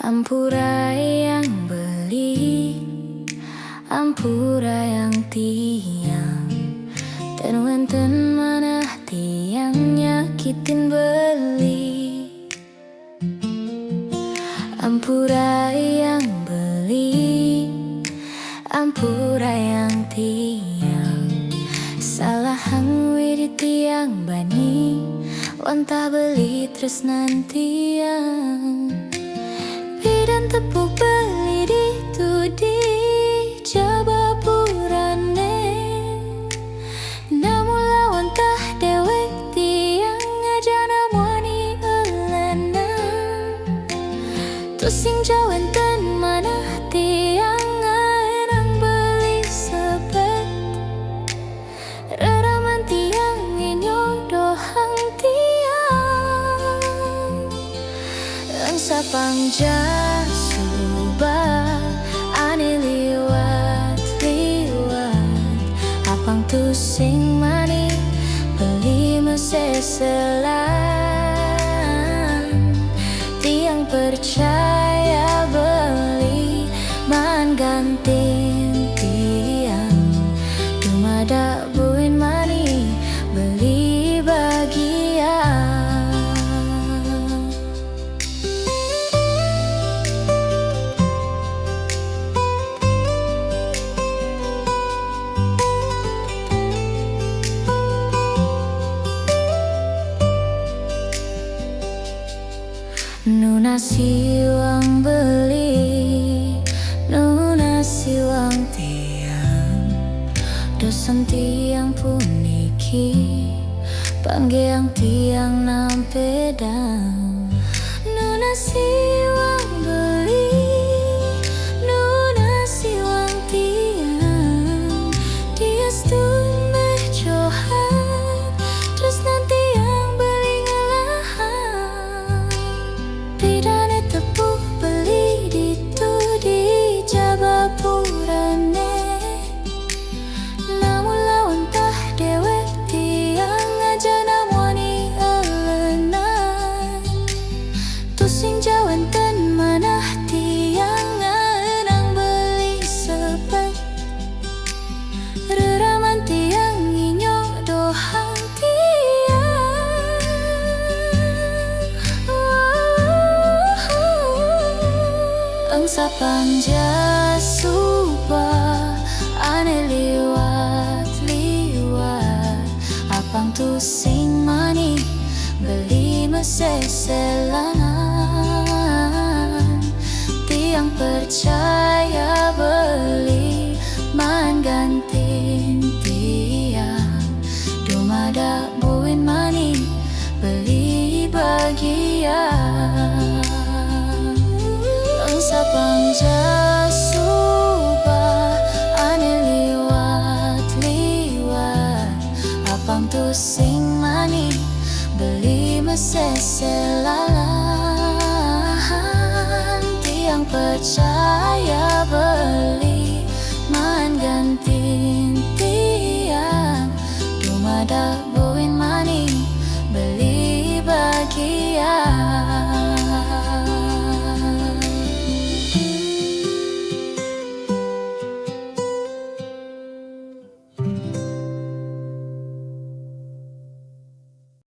Ampura yang beli, ampura yang tiang, dan wenten manah tiang nyakitin beli. Ampura yang beli, ampura yang tiang, salahan widi tiang bani, wantah beli tresnan tiang. Dan tepuk beli ditu di Jabapurane, namun lawan tah dewek tiang ngajana muani elena. Tusing jawenten manah tiang nang beli sepet, raraman tiang inyo dohang tiang. Ang sapang ane liwat apang tusing mani beli meseselan. Tiang percaya beli man gantin tiang, dumada buin mani beli bagian. Nuna siwang beli, nuna siwang tiang, dosan tiang puniki, panggeang tiang nampedang. Nuna siwang beli, nuna siwang tiang, dia stun bejohan, terus nanti yang beli ngalahan. Pidane tepuk beli ditu di Jabapurane, namun lawan tah dewek tiang ngajana muani elenan. Tusing jawenten manah tiang nang beli sepet, reraman tiang inyo dohang tiang. Ang sapang jasuba ane liwat apang tusing mani beli meseselanan. Tiang percaya beli man gantin tiang, dumada buin mani beli bagian. Sapang jasuba ane liwat apang tusing mani beli meseselalan. Tiang percaya beli man ganti